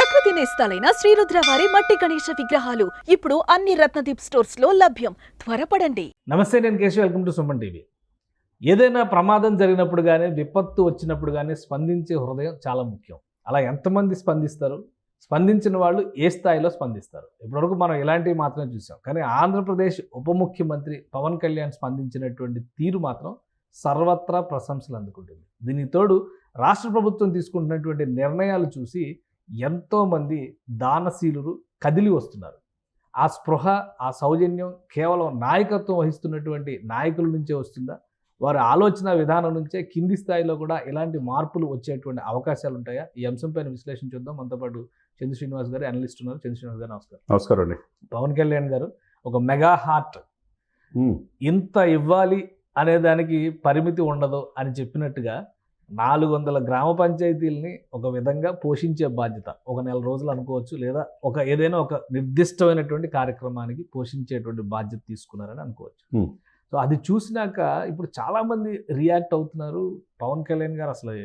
ప్రకృతి నేస్తాలైన శ్రీరుద్ర వారి మట్టి గణేశ విగ్రహాలు ఇప్పుడు అన్ని రత్నదీప్ స్టోర్స్ లో లభ్యం. త్వరపడండి. నమస్తే, నేను Keshav. Welcome to Suman TV. ఏదైనా ప్రమాదం జరిగినప్పుడు కానీ, విపత్తు వచ్చినప్పుడు కానీ స్పందించే హృదయం చాలా ముఖ్యం. అలా ఎంతమంది స్పందిస్తారు, స్పందించిన వాళ్ళు ఏ స్థాయిలో స్పందిస్తారు? ఇప్పటివరకు మనం ఇలాంటివి మాత్రమే చూసాం. కానీ ఆంధ్రప్రదేశ్ ఉప ముఖ్యమంత్రి పవన్ కళ్యాణ్ స్పందించినటువంటి తీరు మాత్రం సర్వత్రా ప్రశంసలు అందుకుంటుంది. దీనికి తోడు రాష్ట్ర ప్రభుత్వం తీసుకుంటున్నటువంటి నిర్ణయాలు చూసి ఎంతోమంది దానశీలురు కదిలి వస్తున్నారు. ఆ స్పృహ, ఆ సౌజన్యం కేవలం నాయకత్వం వహిస్తున్నటువంటి నాయకుల నుంచే వస్తుందా? వారి ఆలోచన విధానం నుంచే కింది స్థాయిలో కూడా ఇలాంటి మార్పులు వచ్చేటువంటి అవకాశాలు ఉంటాయా? ఈ అంశంపైన విశ్లేషణ చూద్దాం. మనతో పాటు చంద్ర శ్రీనివాస్ గారు, అనలిస్ట్ ఉన్నారు. చంద్ర శ్రీనివాస్ గారు నమస్కారం. నమస్కారం అండి. పవన్ కళ్యాణ్ గారు ఒక మెగా హార్ట్, ఇంత ఇవ్వాలి అనే దానికి పరిమితి ఉండదు అని చెప్పినట్టుగా 400 గ్రామ పంచాయతీలని ఒక విధంగా పోషించే బాధ్యత ఒక నెల రోజులు అనుకోవచ్చు, లేదా ఏదైనా ఒక నిర్దిష్టమైనటువంటి కార్యక్రమానికి పోషించేటువంటి బాధ్యత తీసుకున్నారని అనుకోవచ్చు. సో అది చూసినాక ఇప్పుడు చాలామంది రియాక్ట్ అవుతున్నారు. పవన్ కళ్యాణ్ గారు అసలు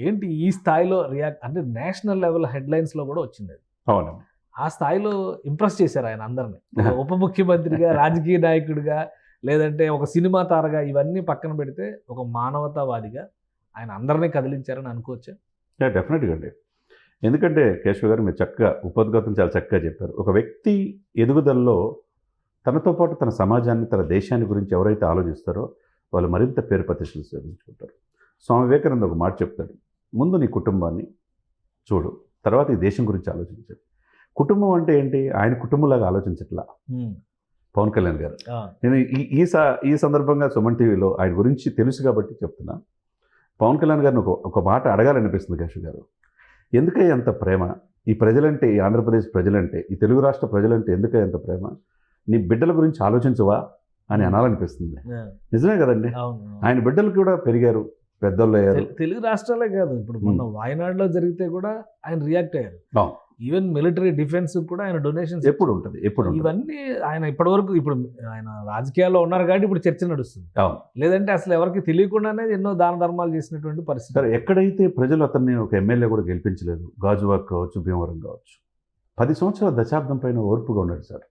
ఏంటి ఈ స్థాయిలో రియాక్ట్ అంటే నేషనల్ లెవెల్ హెడ్లైన్స్లో కూడా వచ్చింది అది. అవునండి. ఆ స్థాయిలో ఇంప్రెస్ చేశారు ఆయన అందరినీ. ఉప ముఖ్యమంత్రిగా, రాజకీయ నాయకుడిగా, లేదంటే ఒక సినిమా తారగా, ఇవన్నీ పక్కన పెడితే ఒక మానవతావాదిగా ఆయన అందరినీ కదిలించారని అనుకోవచ్చా? డెఫినెట్గా అండి. ఎందుకంటే కేశవ్ గారు మీరు చక్కగా ఉపోద్ఘాతం చాలా చక్కగా చెప్పారు. ఒక వ్యక్తి ఎదుగుదలలో తనతో పాటు తన సమాజాన్ని, తన దేశాన్ని గురించి ఎవరైతే ఆలోచిస్తారో వాళ్ళు మరింత పేరు ప్రతిష్టలు సాధించుకుంటారు. స్వామి వివేకానంద ఒక మాట చెప్తాడు, ముందు నీ కుటుంబాన్ని చూడు, తర్వాత ఈ దేశం గురించి ఆలోచించాడు. కుటుంబం అంటే ఏంటి? ఆయన కుటుంబంలాగా ఆలోచించట్లా పవన్ కళ్యాణ్ గారు. నేను ఈ సందర్భంగా సుమన్ టీవీలో ఆయన గురించి తెలుసు కాబట్టి చెప్తున్నా. పవన్ కళ్యాణ్ గారిని ఒక మాట అడగాలనిపిస్తుంది కేశవ్ గారు. ఎందుకయ్యా అంత ప్రేమ ఈ ప్రజలంటే, ఈ ఆంధ్రప్రదేశ్ ప్రజలంటే, ఈ తెలుగు రాష్ట్ర ప్రజలంటే ఎందుకయ్యా అంత ప్రేమ? నీ బిడ్డల గురించి ఆలోచించవా అని అనాలనిపిస్తుంది. నిజమే కదండి. ఆయన బిడ్డలు కూడా పెరిగారు, పెద్దోళ్ళు అయ్యారు. తెలుగు రాష్ట్రాలే కాదు, ఇప్పుడు మొన్న వాయనాడులో జరిగితే కూడా ఆయన రియాక్ట్ అయ్యారు. ఈవెన్ మిలిటరీ డిఫెన్స్ కూడా ఆయన డొనేషన్స్ ఎప్పుడు ఉంటుంది. ఇవన్నీ ఆయన ఇప్పటివరకు, ఇప్పుడు ఆయన రాజకీయాల్లో ఉన్నారు కాబట్టి ఇప్పుడు చర్చ నడుస్తుంది. లేదంటే అసలు ఎవరికి తెలియకుండానే ఎన్నో దాన ధర్మాలు చేసినటువంటి పరిస్థితి. ఎక్కడైతే ప్రజలు అతన్ని ఒక ఎమ్మెల్యే కూడా గెలిపించలేదు, గాజువాక్ కావచ్చు, భీమవరం కావచ్చు, 10 సంవత్సరాల దశాబ్దం పైన ఓర్పుగా ఉన్నాడు సార్.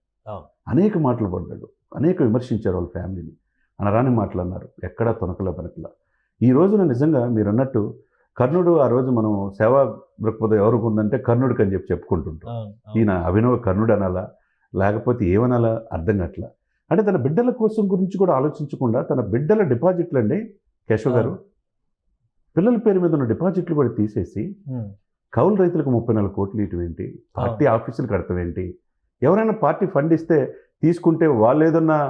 అనేక మాటలు పడ్డాడు, అనేక విమర్శించారు వాళ్ళ ఫ్యామిలీని, అనరాని మాటలు అన్నారు, ఎక్కడా తొనకల పనకల. ఈ రోజున నిజంగా మీరు అన్నట్టు కర్ణుడు, ఆ రోజు మనం సేవా దృక్పథం ఎవరికి ఉందంటే కర్ణుడికి అని చెప్పుకుంటుంటాం. ఈయన అభినవ కర్ణుడు అనాలా, లేకపోతే ఏమనాలా అర్థం కావట్లా. అంటే తన బిడ్డల కోసం గురించి కూడా ఆలోచించకుండా తన బిడ్డల డిపాజిట్లు అండి కేశవ్ గారు, పిల్లల పేరు మీద ఉన్న డిపాజిట్లు కూడా తీసేసి కౌలు రైతులకు 34 కోట్లు ఇటు ఏంటి, పార్టీ ఆఫీసులు కడతావేంటి, ఎవరైనా పార్టీ ఫండ్ ఇస్తే తీసుకుంటే వాళ్ళు ఏదన్నా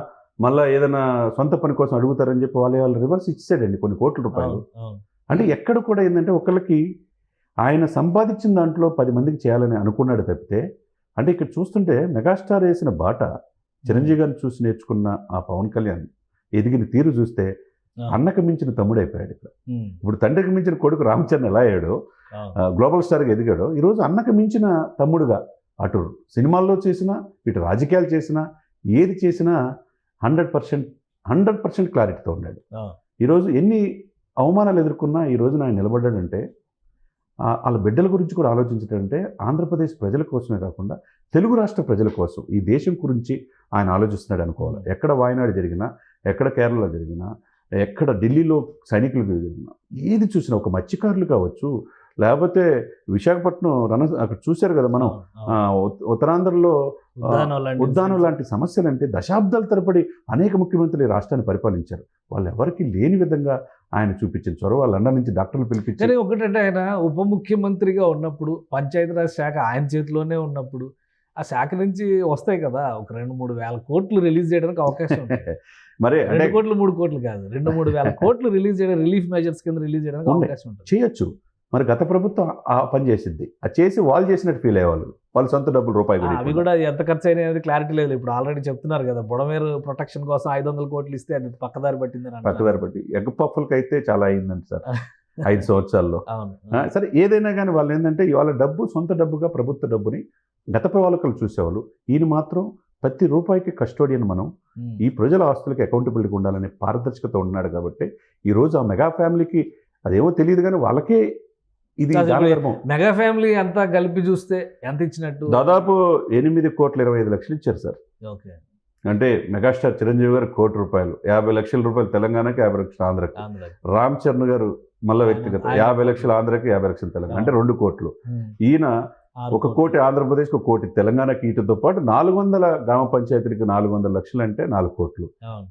మళ్ళీ ఏదైనా సొంత పని కోసం అడుగుతారని చెప్పి వాళ్ళు రివర్స్ ఇచ్చాడండి కొన్ని కోట్ల రూపాయలు. అంటే ఎక్కడ కూడా ఏంటంటే ఒకళ్ళకి ఆయన సంపాదించిన దాంట్లో 10 మందికి చేయాలని అనుకున్నాడు తప్పితే, అంటే ఇక్కడ చూస్తుంటే మెగాస్టార్ వేసిన బాట చిరంజీవి గారిని చూసి నేర్చుకున్న ఆ పవన్ కళ్యాణ్ ఎదిగిన తీరు చూస్తే అన్నకు మించిన తమ్ముడు అయిపోయాడు. ఇప్పుడు తండ్రికి మించిన కొడుకు రామచరణ్ ఎలా అయ్యాడో, గ్లోబల్ స్టార్గా ఎదిగాడో, ఈరోజు అన్నకు మించిన తమ్ముడుగా అటు సినిమాల్లో చేసినా, ఇటు రాజకీయాలు చేసినా, ఏది చేసినా 100% క్లారిటీతో ఉన్నాడు. ఈరోజు ఎన్ని అవమానాలు ఎదుర్కొన్నా ఈ రోజున ఆయన నిలబడ్డాడంటే వాళ్ళ బిడ్డల గురించి కూడా ఆలోచించడంటే ఆంధ్రప్రదేశ్ ప్రజల కోసమే కాకుండా తెలుగు రాష్ట్ర ప్రజల కోసం, ఈ దేశం గురించి ఆయన ఆలోచిస్తున్నాడు అనుకోవాలి. ఎక్కడ వాయనాడు జరిగినా, ఎక్కడ కేరళలో జరిగినా, ఎక్కడ ఢిల్లీలో సైనికులు జరిగినా, ఏది చూసినా, ఒక మత్స్యకారులు కావచ్చు, లేకపోతే విశాఖపట్నం అక్కడ చూశారు కదా మనం, ఉత్తరాంధ్రలో ఉద్దానం లాంటి సమస్యలు అంటే దశాబ్దాల తరబడి అనేక ముఖ్యమంత్రులు ఈ రాష్ట్రాన్ని పరిపాలించారు. వాళ్ళు ఎవరికి లేని విధంగా ఆయన చూపించిన చొరవ, లండన్ నుంచి డాక్టర్లు పిలిపించారు. ఒకటంటే ఆయన ఉప ముఖ్యమంత్రిగా ఉన్నప్పుడు, పంచాయతీరాజ్ శాఖ ఆయన చేతిలోనే ఉన్నప్పుడు, ఆ శాఖ నుంచి వస్తాయి కదా ఒక 2-3 వేల కోట్లు రిలీజ్ చేయడానికి అవకాశం ఉంటుంది. మరి 2 కోట్లు 3 కోట్లు కాదు, 2-3 వేల కోట్లు రిలీజ్ చేయడం, రిలీఫ్ మెజర్స్ కింద రిలీజ్ చేయడానికి అవకాశం ఉంటుంది. చేయొచ్చు. మరి గత ప్రభుత్వం ఆ పని చేసింది, అది చేసి వాళ్ళు చేసినట్టు ఫీల్ అయ్యేవాళ్ళు, వాళ్ళు సొంత డబ్బులు రూపాయి అవి కూడా ఎంత ఖర్చు అయినా క్లారిటీ లేదు. ఇప్పుడు ఆల్రెడీ చెప్తున్నారు కదా, బుడమేరు ప్రొటెక్షన్ కోసం 500 కోట్లు ఇస్తే అది పక్కదారి పట్టిందని. పక్కదారి పట్టి ఎగ్ పప్పులకి అయితే చాలా అయిందండి సార్ 5 సంవత్సరాల్లో. సరే ఏదైనా కానీ వాళ్ళు ఏంటంటే వాళ్ళ డబ్బు సొంత డబ్బుగా, ప్రభుత్వ డబ్బుని గత పాలకులు చూసేవాళ్ళు. ఈయన మాత్రం ప్రతి రూపాయికి కస్టోడియన్ మనం, ఈ ప్రజల ఆస్తులకి అకౌంటబిలిటీ ఉండాలనే పారదర్శకత ఉన్నాడు కాబట్టి ఈరోజు ఆ మెగా ఫ్యామిలీకి అదేమో తెలియదు కానీ వాళ్ళకే ఇది అసలు దాన ధర్మం. మెగా ఫ్యామిలీ అంతా కలిపి చూస్తే ఎంత ఇచ్చినట్టు? దాదాపు 8,25,00,000 ఇచ్చారు సార్. ఓకే. అంటే మెగాస్టార్ చిరంజీవి గారు ₹1,00,00,000, ₹50,00,000 తెలంగాణకి, 50,00,000 ఆంధ్రకి. ఆంధ్రాకి. రామ్ చరణ్ గారు మళ్ళీ వ్యక్తిగత ఆయన 50,00,000 ఆంధ్రకి, 50,00,000 తెలంగాణ, అంటే 2 కోట్లు. ఈయన 1 కోటి ఆంధ్రప్రదేశ్కి, 1 కోటి తెలంగాణకి, వీటితో పాటు 400 గ్రామ పంచాయతీలకు 400 లక్షలు అంటే 4 కోట్లు.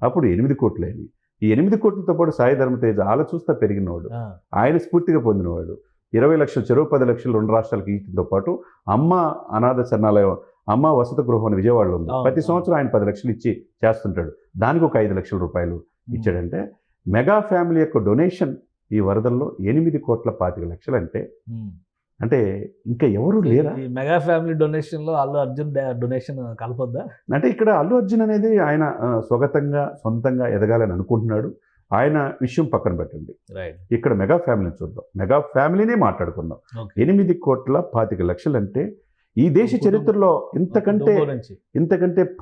అప్పుడు 8 కోట్లు అయినాయి. ఈ 8 కోట్లతో పాటు సాయి ధర్మతేజ ఆల చూస్తా పెరిగినవాడు, ఆయన స్ఫూర్తిగా పొందినవాడు. 20 లక్షలు, చెరువు 10 లక్షలు 2 రాష్ట్రాలకి వీటితో పాటు అమ్మ అనాథ శరణాలయం, అమ్మ వసతి గృహం అని విజయవాడలో ఉంది. ప్రతి సంవత్సరం ఆయన 10 లక్షలు ఇచ్చి చేస్తుంటాడు. దానికి ఒక 5 లక్షల రూపాయలు ఇచ్చాడంటే మెగా ఫ్యామిలీ యొక్క డొనేషన్ ఈ వరదల్లో 8,25,00,000 అంటే ఇంకా ఎవరు లేరా? ఈ మెగా ఫ్యామిలీ డొనేషన్ లో అల్లు అర్జున్ డొనేషన్ కలపొద్దా? అంటే ఇక్కడ అల్లు అర్జున్ అనేది ఆయన స్వగతంగా సొంతంగా ఎదగాలని అనుకుంటున్నాడు. ఆయన విషయం పక్కన పెట్టండి. ఇక్కడ మెగా ఫ్యామిలీని చూద్దాం. మెగా ఫ్యామిలీనే మాట్లాడుకుందాం. 8,25,00,000 అంటే ఈ దేశ చరిత్రలో ఇంతకంటే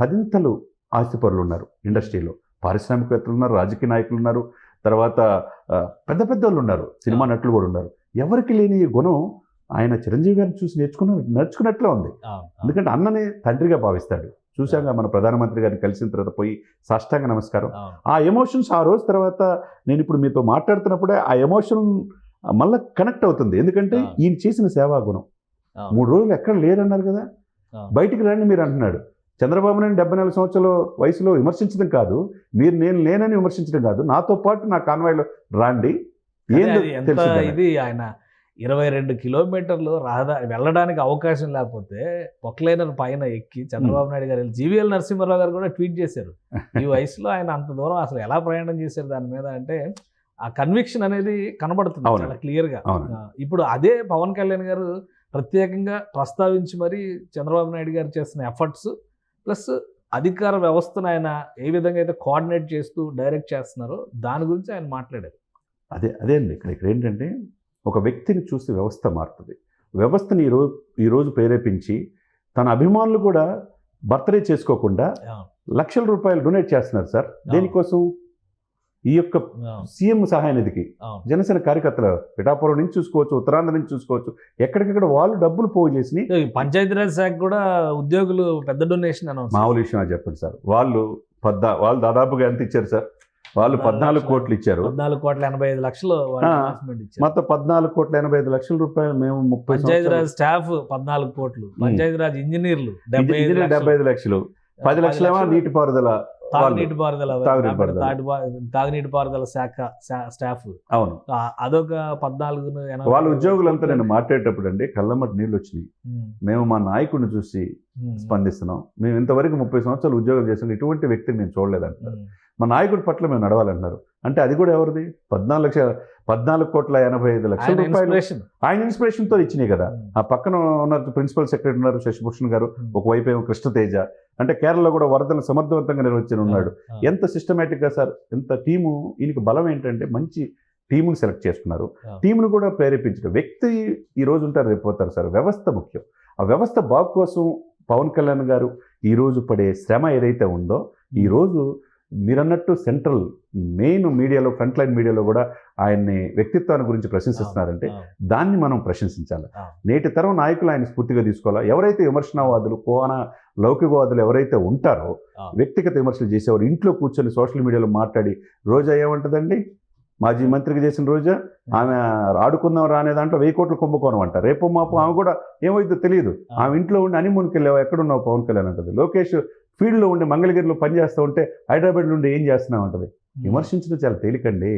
10 ఆస్తిపరులు ఉన్నారు ఇండస్ట్రీలో. పారిశ్రామికవేత్తలు ఉన్నారు, రాజకీయ నాయకులు ఉన్నారు, తర్వాత పెద్ద పెద్ద వాళ్ళు ఉన్నారు, సినిమా నటులు కూడా ఉన్నారు. ఎవరికి లేని ఈ గుణం ఆయన చిరంజీవి గారిని చూసి నేర్చుకున్నట్లే ఉంది. ఎందుకంటే అన్ననే తండ్రిగా భావిస్తాడు. చూశాక మన ప్రధానమంత్రి గారిని కలిసిన తర్వాత పోయి సాష్టాంగ నమస్కారం. ఆ ఎమోషన్స్ ఆ రోజు తర్వాత నేను ఇప్పుడు మీతో మాట్లాడుతున్నప్పుడే ఆ ఎమోషన్ మళ్ళీ కనెక్ట్ అవుతుంది. ఎందుకంటే ఈయన చేసిన సేవా గుణం. 3 రోజులు ఎక్కడ లేరన్నారు కదా, బయటికి రండి మీరు అంటున్నాడు. చంద్రబాబు నాయుడు 74 సంవత్సరాల వయసులో విమర్శించడం కాదు, నేను లేనని విమర్శించడం కాదు, నాతో పాటు నా కాన్వాయ్లో రాండి. ఇది ఆయన 22 కిలోమీటర్లు వెళ్ళడానికి అవకాశం లేకపోతే పొక్లైనర్ పైన ఎక్కి చంద్రబాబు నాయుడు గారు జీవీఎల్ నరసింహారావు గారు కూడా ట్వీట్ చేశారు. ఈ వయసులో ఆయన అంత దూరం అసలు ఎలా ప్రయాణం చేశారు దాని మీద అంటే ఆ కన్విక్షన్ అనేది కనబడుతుంది చాలా క్లియర్గా. ఇప్పుడు అదే పవన్ కళ్యాణ్ గారు ప్రత్యేకంగా ప్రస్తావించి మరి చంద్రబాబు నాయుడు గారు చేస్తున్న ఎఫర్ట్స్ ప్లస్ అధికార వ్యవస్థను ఆయన ఏ విధంగా అయితే కోఆర్డినేట్ చేస్తూ డైరెక్ట్ చేస్తున్నారో దాని గురించి ఆయన మాట్లాడారు. అదే అండి ఇక్కడ ఏంటంటే ఒక వ్యక్తిని చూసి వ్యవస్థ మారుతుంది. వ్యవస్థని ఈరోజు ప్రేరేపించి తన అభిమానులు కూడా బర్త్డే చేసుకోకుండా లక్షల రూపాయలు డొనేట్ చేస్తున్నారు సార్. దేనికోసం? ఈ యొక్క సీఎం సహాయ నిధికి. జనసేన కార్యకర్తలు పిఠాపురం నుంచి చూసుకోవచ్చు, ఉత్తరాంధ్ర నుంచి చూసుకోవచ్చు, ఎక్కడికక్కడ వాళ్ళు డబ్బులు పోగు చేసి. పంచాయతీరాజ్ శాఖ కూడా ఉద్యోగులు పెద్ద డొనేషన్ మామూలు విషయం చెప్పండి సార్. వాళ్ళు దాదాపుగా ఎంత ఇచ్చారు సార్? వాళ్ళు 14 కోట్లు ఇచ్చారు. 14,85,00,000 మొత్తం 14,85,00,000 రూపాయలు. మేము 30 పంచాయతీరాజ్ స్టాఫ్ 14 కోట్లు, పంచాయతీరాజ్ ఇంజనీర్లు 75 లక్షలు, 10 లక్షలేమో నీటిపారుదల తాగునీటిపారుదల శాఖ స్టాఫ్. అవును, అదొక 14. వాళ్ళ ఉద్యోగులంతా నేను మాట్లాడేటప్పుడు అండి కళ్ళమ్మటి నీళ్ళు వచ్చినాయి. మేము మా నాయకుడిని చూసి స్పందిస్తున్నాం. మేము ఇంతవరకు 30 సంవత్సరాలు ఉద్యోగం చేసిన ఇటువంటి వ్యక్తిని మేము చూడలేదంటారు. మా నాయకుడి పట్ల మేము నడవాలంటున్నారు. అంటే అది కూడా ఎవరిది? 14,85,00,000 రూపాయలు ఆయన ఇన్స్పిరేషన్తో ఇచ్చినాయి కదా. ఆ పక్కన ఉన్న ప్రిన్సిపల్ సెక్రటరీ ఉన్నారు శశిభూషణ్ గారు, ఒకవైపు ఏమో కృష్ణతేజ. అంటే కేరళలో కూడా వరదలు సమర్థవంతంగా నిర్వహించి ఉన్నాడు. ఎంత సిస్టమేటిక్గా సార్, ఎంత టీము. ఈయనకి బలం ఏంటంటే మంచి టీమును సెలెక్ట్ చేసుకున్నారు. టీమును కూడా ప్రేరేపించడం. వ్యక్తి ఈ రోజు ఉంటారు, రేపు పోతారు సార్. వ్యవస్థ ముఖ్యం. ఆ వ్యవస్థ బాగు కోసం పవన్ కళ్యాణ్ గారు ఈరోజు పడే శ్రమ ఏదైతే ఉందో, ఈరోజు మీరన్నట్టు సెంట్రల్ మెయిన్ మీడియాలో, ఫ్రంట్ లైన్ మీడియాలో కూడా ఆయన్ని వ్యక్తిత్వాన్ని గురించి ప్రశంసిస్తున్నారంటే దాన్ని మనం ప్రశంసించాలి. నేటి తరం నాయకులు ఆయన స్ఫూర్తిగా తీసుకోవాలా. ఎవరైతే విమర్శనవాదులు, లౌకికవాదులు ఎవరైతే ఉంటారో, వ్యక్తిగత విమర్శలు చేసేవారు, ఇంట్లో కూర్చొని సోషల్ మీడియాలో మాట్లాడి, రోజా ఏమంటుందండి, మాజీ మంత్రికి చేసిన రోజా, ఆమె ఆడుకుందాం రానే దాంట్లో 1000 కోట్ల కుంభకోణం అంట. రేపు మాపు ఆమె కూడా ఏమైందో తెలియదు. ఆమె ఇంట్లో ఉండి హనీమూన్కి వెళ్ళావు, ఎక్కడున్నావు పవన్ కళ్యాణ్ అంటది. లోకేష్ ఫీల్డ్లో ఉండి మంగళగిరిలో పనిచేస్తూ ఉంటే హైదరాబాద్ నుండి ఏం చేస్తున్నావు అంటది. విమర్శించడం చాలా తేలికండి,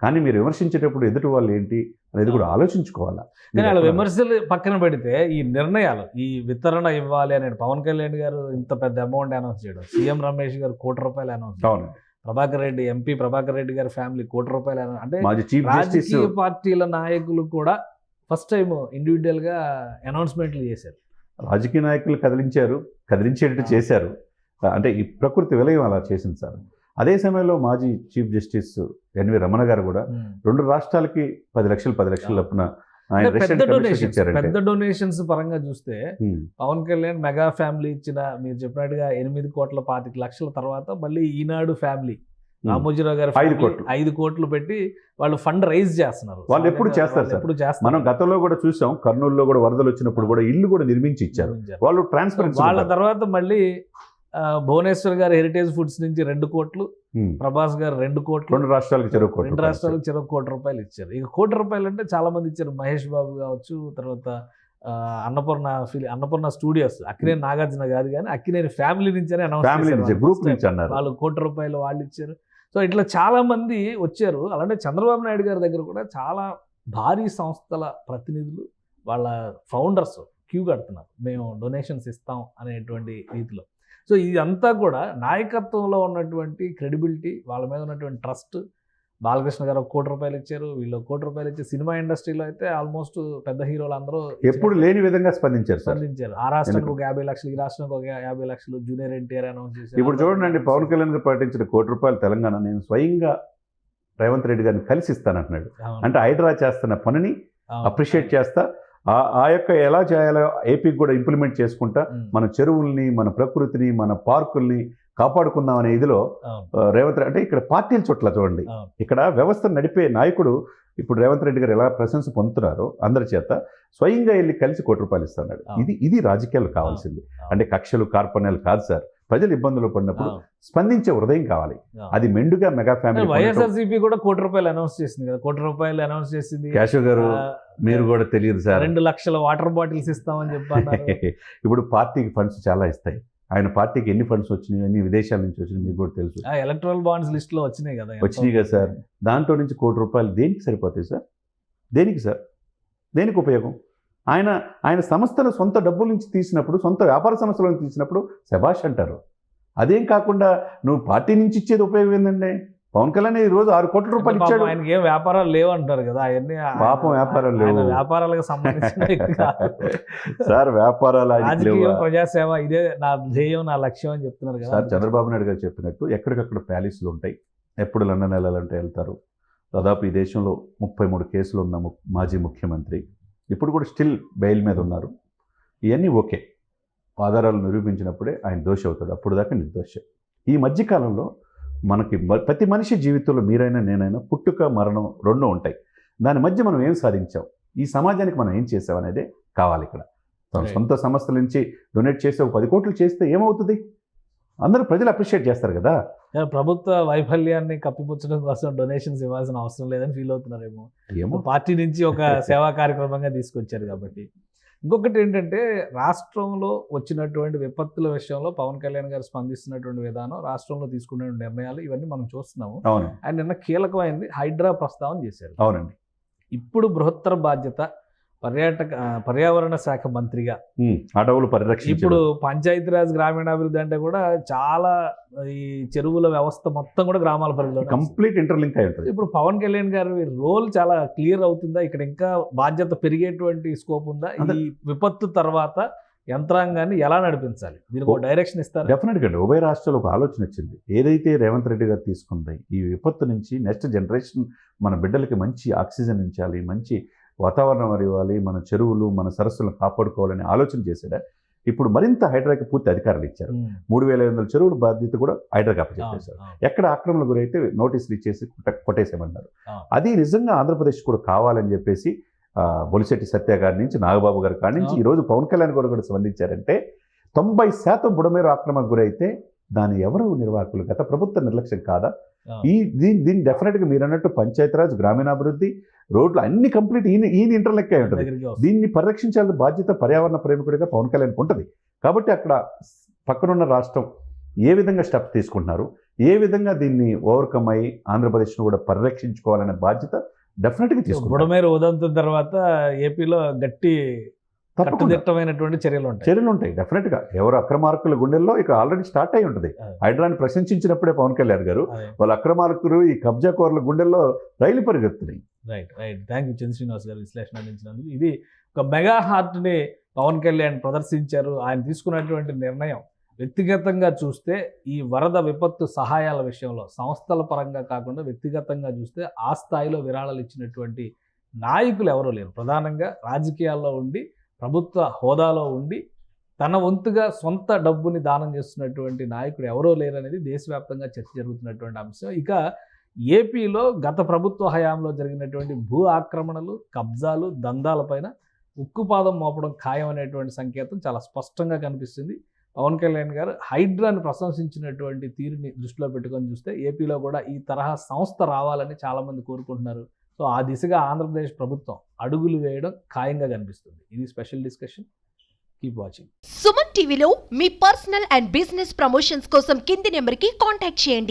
కానీ మీరు విమర్శించేటప్పుడు ఎదుటి వాళ్ళు ఏంటి అనేది కూడా ఆలోచించుకోవాలా. కానీ అలా విమర్శలు పక్కన పెడితే ఈ నిర్ణయాలు, ఈ వితరణ ఇవ్వాలి అనేది పవన్ కళ్యాణ్ గారు ఇంత పెద్ద అమౌంట్ అనౌన్స్ చేయడం, సీఎం రమేష్ గారు ₹1,00,00,000 అనౌన్స్ చేయడం, ప్రభాకర్ రెడ్డి ఎంపీ ప్రభాకర్ రెడ్డి గారి ఫ్యామిలీ ₹1,00,00,000 అంటే రాజకీయ పార్టీల నాయకులు కూడా ఫస్ట్ టైం ఇండివిజువల్గా అనౌన్స్మెంట్లు చేశారు. రాజకీయ నాయకులు కదిలించేటట్టు చేశారు. అంటే ఈ ప్రకృతి విలయం అలా చేసింది సార్. అదే సమయంలో మాజీ చీఫ్ జస్టిస్ ఎన్వి రమణ గారు కూడా 2 రాష్ట్రాలకి 10 లక్షలు లప్పున పెద్ద డొనేషన్స్ పరంగా చూస్తే పవన్ కళ్యాణ్ మెగా ఫ్యామిలీ ఇచ్చిన, మీరు చెప్పినట్టుగా 8,25,00,000 తర్వాత మళ్ళీ ఈనాడు ఫ్యామిలీ రామోజీరావు గారు 5 కోట్లు. 5 కోట్లు పెట్టి వాళ్ళు ఫండ్ రైజ్ చేస్తున్నారు. వాళ్ళు ఎప్పుడు చేస్తారు సార్. ఎప్పుడు చేస్తారు. మనం గతంలో కూడా చూసాం, కర్నూలులో కూడా వరదలు వచ్చినప్పుడు కూడా ఇల్లు కూడా నిర్మించి ఇచ్చారు. వాళ్ళు ట్రాన్స్పరెన్సీ. వాళ్ళ తర్వాత మళ్ళీ భువనేశ్వర్ గారు హెరిటేజ్ ఫుడ్స్ నుంచి 2 కోట్లు, ప్రభాస్ గారు 2 కోట్లు, 2 రాష్ట్రాలకు చెరువు కోటి 2 రాష్ట్రాలకు చెరువు ₹1 ఇచ్చారు. ఇక ₹1 అంటే చాలా మంది ఇచ్చారు. మహేష్ బాబు కావచ్చు, తర్వాత అన్నపూర్ణ స్టూడియోస్, అక్కినేని నాగార్జున కాదు కానీ అక్కినేని ఫ్యామిలీ నుంచే అనౌన్స్ గ్రూప్ నుంచి అన్నారు. వాళ్ళు ₹1 వాళ్ళు ఇచ్చారు. సో ఇట్లా చాలా మంది వచ్చారు. అలాంటి చంద్రబాబు నాయుడు గారి దగ్గర కూడా చాలా భారీ సంస్థల ప్రతినిధులు, వాళ్ళ ఫౌండర్స్ క్యూ కడుతున్నారు, మేము డొనేషన్స్ ఇస్తాం అనేటువంటి రీతిలో. సో ఇదంతా కూడా నాయకత్వంలో ఉన్నటువంటి క్రెడిబిలిటీ, వాళ్ళ మీద ఉన్నటువంటి ట్రస్ట్. బాలకృష్ణ గారు ₹1 ఇచ్చారు, వీళ్ళు ₹1 ఇచ్చారు. సినిమా ఇండస్ట్రీలో అయితే ఆల్మోస్ట్ పెద్ద హీరోలు అందరూ ఎప్పుడు లేని విధంగా స్పందించారు. ఆ రాష్ట్రానికి ఒక 50 లక్షలు, ఈ రాష్ట్రానికి ఒక 50 లక్షలు, జూనియర్ ఎన్టీఆర్ అనౌన్స్ చేశారు. ఇప్పుడు చూడండి, పవన్ కళ్యాణ్ గారు ప్రకటించిన ₹1 తెలంగాణ నేను స్వయంగా రేవంత్ రెడ్డి గారిని కలిసి ఇస్తానంటున్నాడు. అంటే హైడ్రా చేస్తున్న పనిని అప్రిషియేట్ చేస్తా, ఆ యొక్క ఎలా చేయాలో ఏపీకి కూడా ఇంప్లిమెంట్ చేసుకుంటా, మన చెరువుల్ని, మన ప్రకృతిని, మన పార్కుల్ని కాపాడుకుందాం అనే ఇదిలో రేవంత్ రెడ్డి, అంటే ఇక్కడ పార్టీల చుట్ల చూడండి, ఇక్కడ వ్యవస్థను నడిపే నాయకుడు ఇప్పుడు రేవంత్ రెడ్డి గారు ఎలా ప్రశంస పొందుతున్నారో అందరి చేత, స్వయంగా వెళ్ళి కలిసి ₹1 ఇస్తున్నాడు. ఇది రాజకీయాలు కావాల్సింది. అంటే కక్షలు కార్పణ్యాలు కాదు సార్. ప్రజలు ఇబ్బందులు పడినప్పుడు స్పందించే హృదయం కావాలి. అది మెండుగా మెగా ఫ్యామిలీ. వైఎస్ఆర్సీపీ కూడా ₹1 అనౌన్స్ చేసింది కదా, ₹1 అనౌన్స్ చేసింది. కేశవ్ గారు మీరు కూడా తెలియదు సార్, 2 లక్షల వాటర్ బాటిల్స్ ఇస్తామని చెప్పారు. ఇప్పుడు పార్టీకి ఫండ్స్ చాలా ఇస్తాయి. ఆయన పార్టీకి ఎన్ని ఫండ్స్ వచ్చినాయి, ఎన్ని విదేశాల నుంచి వచ్చినాయి మీకు కూడా తెలుసు. ఎలక్ట్రల్ బాండ్స్ లిస్ట్ లో వచ్చినాయి కదా, వచ్చినాయి కదా సార్. దాంట్లో నుంచి ₹1 దేనికి సరిపోతాయి సార్? దేనికి సార్? దేనికి ఉపయోగం? ఆయన సంస్థల సొంత డబ్బుల నుంచి తీసినప్పుడు, సొంత వ్యాపార సంస్థల నుంచి తీసినప్పుడు శభాష్ అంటారు. అదేం కాకుండా నువ్వు పార్టీ నుంచి ఇచ్చేది ఉపయోగం ఏంటండి? పవన్ కళ్యాణ్ ఈ రోజు ₹6 కోట్ల ఇచ్చాడు. ఆయనకి ఏం వ్యాపారాలు లేవు అంటారు కదా, అవన్నీ పాపం వ్యాపారాలు లేవు. వ్యాపారాలకు సంబంధించిన సార్ వ్యాపారాలు, రాజకీయం, ప్రజాసేవ, ఇదే నా ధ్యేయం, నా లక్ష్యం అని చెప్తున్నారు కదా. సార్ చంద్రబాబు నాయుడు గారు చెప్పినట్టు ఎక్కడికక్కడ ప్యాలెస్లు ఉంటాయి. ఎప్పుడు లండన్ వెళ్ళాలంటే వెళ్తారు. దాదాపు ఈ దేశంలో 33 కేసులు ఉన్న మాజీ ముఖ్యమంత్రి ఇప్పుడు కూడా స్టిల్ బెయిల్ మీద ఉన్నారు. ఇవన్నీ ఓకే, ఆధారాలు నిరూపించినప్పుడే ఆయన దోషి అవుతాడు, అప్పుడు దాకా నిర్దోష. ఈ మధ్యకాలంలో మనకి ప్రతి మనిషి జీవితంలో మీరైనా నేనైనా పుట్టుక మరణం 2 ఉంటాయి. దాని మధ్య మనం ఏం సాధించాం, ఈ సమాజానికి మనం ఏం చేసాం అనేదే కావాలి. ఇక్కడ తన సొంత సంస్థల నుంచి డొనేట్ చేస్తే 10 కోట్లు చేస్తే ఏమవుతుంది? అందరూ ప్రజలు అప్రిషియేట్ చేస్తారు కదా. ప్రభుత్వ వైఫల్యాన్ని కప్పిపుచ్చడం కోసం డొనేషన్స్ ఇవ్వాల్సిన అవసరం లేదని ఫీల్ అవుతున్నారేమో. ఏమో పార్టీ నుంచి ఒక సేవా కార్యక్రమంగా తీసుకొచ్చారు కాబట్టి. ఇంకొకటి ఏంటంటే, రాష్ట్రంలో వచ్చినటువంటి విపత్తుల విషయంలో పవన్ కళ్యాణ్ గారు స్పందిస్తున్నటువంటి విధానం, రాష్ట్రంలో తీసుకునే నిర్ణయాలు, ఇవన్నీ మనం చూస్తున్నాము. ఆయన నిన్న కీలకమైంది హైడ్రా ప్రస్తావన చేశారు. అవునండి. ఇప్పుడు బృహత్తర బాధ్యత పర్యావరణ శాఖ మంత్రిగా అడవులు పరిరక్షణ, ఇప్పుడు పంచాయతీరాజ్ గ్రామీణాభివృద్ధి అంటే కూడా చాలా ఈ చెరువుల వ్యవస్థ మొత్తం కూడా గ్రామాల పరిధిలో కంప్లీట్ ఇంటర్లింక్ అయి ఉంటుంది. ఇప్పుడు పవన్ కళ్యాణ్ గారి రోల్ చాలా క్లియర్ అవుతుందా? ఇక్కడ ఇంకా బాధ్యత పెరిగేటువంటి స్కోప్ ఉందా? ఈ విపత్తు తర్వాత యంత్రాంగాన్ని ఎలా నడిపించాలి, దీనికి ఒక డైరెక్షన్ ఇస్తారు? డెఫినెట్గా అండి. ఉభయ రాష్ట్రాలు ఒక ఆలోచన వచ్చింది. ఏదైతే రేవంత్ రెడ్డి గారు తీసుకుంది, ఈ విపత్తు నుంచి నెక్స్ట్ జనరేషన్ మన బిడ్డలకి మంచి ఆక్సిజన్ ఇచ్చాలి, మంచి వాతావరణం ఇవ్వాలి, మన చెరువులు, మన సరస్సులను కాపాడుకోవాలని ఆలోచన చేశాడా. ఇప్పుడు మరింత హైడ్రాకి పూర్తి అధికారులు ఇచ్చారు. 3500 చెరువుల బాధ్యత కూడా హైడ్రాకి అప్పచెప్పేశారు. ఎక్కడ ఆక్రమణకు గురైతే నోటీసులు ఇచ్చేసి కొట్టేసామన్నారు. అది నిజంగా ఆంధ్రప్రదేశ్ కూడా కావాలని చెప్పేసి బొలిశెట్టి సత్య గారి నుంచి, నాగబాబు గారి కాడి నుంచి ఈరోజు పవన్ కళ్యాణ్ గారు కూడా స్పందించారంటే 90% బుడమేరు ఆక్రమణకు గురైతే దాని ఎవరు నిర్వాహకులు? గత ప్రభుత్వ నిర్లక్ష్యం కాదా? దీన్ని డెఫినెట్గా మీరు అన్నట్టు పంచాయతీరాజ్, గ్రామీణాభివృద్ధి, రోడ్లు అన్ని కంప్లీట్ ఈయన ఇంటర్లెక్కే ఉంటుంది. దీన్ని పరిరక్షించాల్సిన బాధ్యత పర్యావరణ ప్రేమికుడిగా పవన్ కళ్యాణ్ ఉంటుంది. కాబట్టి అక్కడ పక్కనున్న రాష్ట్రం ఏ విధంగా స్టెప్ తీసుకుంటున్నారు, ఏ విధంగా దీన్ని ఓవర్కమ్ అయ్యి ఆంధ్రప్రదేశ్ను కూడా పరిరక్షించుకోవాలనే బాధ్యత డెఫినెట్గా తీసుకుంటారు. బుడమేరు ఉదంతం తర్వాత ఏపీలో గట్టి కట్టుదిట్టమైనటువంటి చర్యలు ఉంటాయి డెఫినెట్గా. ఎవరు అక్రమార్కుల గుండెల్లో ఇక ఆల్రెడీ స్టార్ట్ అయి ఉంటుంది. హైడ్రాని ప్రశంసించినప్పుడే పవన్ కళ్యాణ్ గారు వాళ్ళ అక్రమార్కులు, ఈ కబ్జాకోర్ల గుండెల్లో రైలు పరిగెత్తున్నాయి. రైట్. థ్యాంక్ యూ చంద్ర శ్రీనివాస్ గారు విశ్లేషణ అందించినందుకు. ఇది ఒక మెగా హార్ట్ని పవన్ కళ్యాణ్ ప్రదర్శించారు. ఆయన తీసుకున్నటువంటి నిర్ణయం వ్యక్తిగతంగా చూస్తే, ఈ వరద విపత్తు సహాయాల విషయంలో సంస్థల పరంగా కాకుండా వ్యక్తిగతంగా చూస్తే ఆ స్థాయిలో విరాళాలు ఇచ్చినటువంటి నాయకులు ఎవరూ లేరు. ప్రధానంగా రాజకీయాల్లో ఉండి, ప్రభుత్వ హోదాలో ఉండి, తన వంతుగా సొంత డబ్బుని దానం చేస్తున్నటువంటి నాయకుడు ఎవరో లేరనేది దేశవ్యాప్తంగా చర్చ జరుగుతున్నటువంటి అంశం. ఇక ఏపీలో గత ప్రభుత్వ హయాంలో జరిగినటువంటి భూ ఆక్రమణలు, కబ్జాలు, దందాలపైన ఉక్కుపాదం మోపడం ఖాయం అనేటువంటి సంకేతం చాలా స్పష్టంగా కనిపిస్తుంది. పవన్ కళ్యాణ్ గారు హైడ్రాని ప్రశంసించినటువంటి తీరుని దృష్టిలో పెట్టుకొని చూస్తే ఏపీలో కూడా ఈ తరహా సంస్థ రావాలని చాలామంది కోరుకుంటున్నారు. సో ఆ దిశగా ఆంధ్రప్రదేశ్ ప్రభుత్వం అడుగులు వేయడం ఖాయంగా కనిపిస్తుంది. ఇది special discussion. Keep watching. Suman టీవీలో మీ పర్సనల్ అండ్ బిజినెస్ ప్రమోషన్స్ కోసం కింది నెంబర్కి కాంటాక్ట్ చేయండి.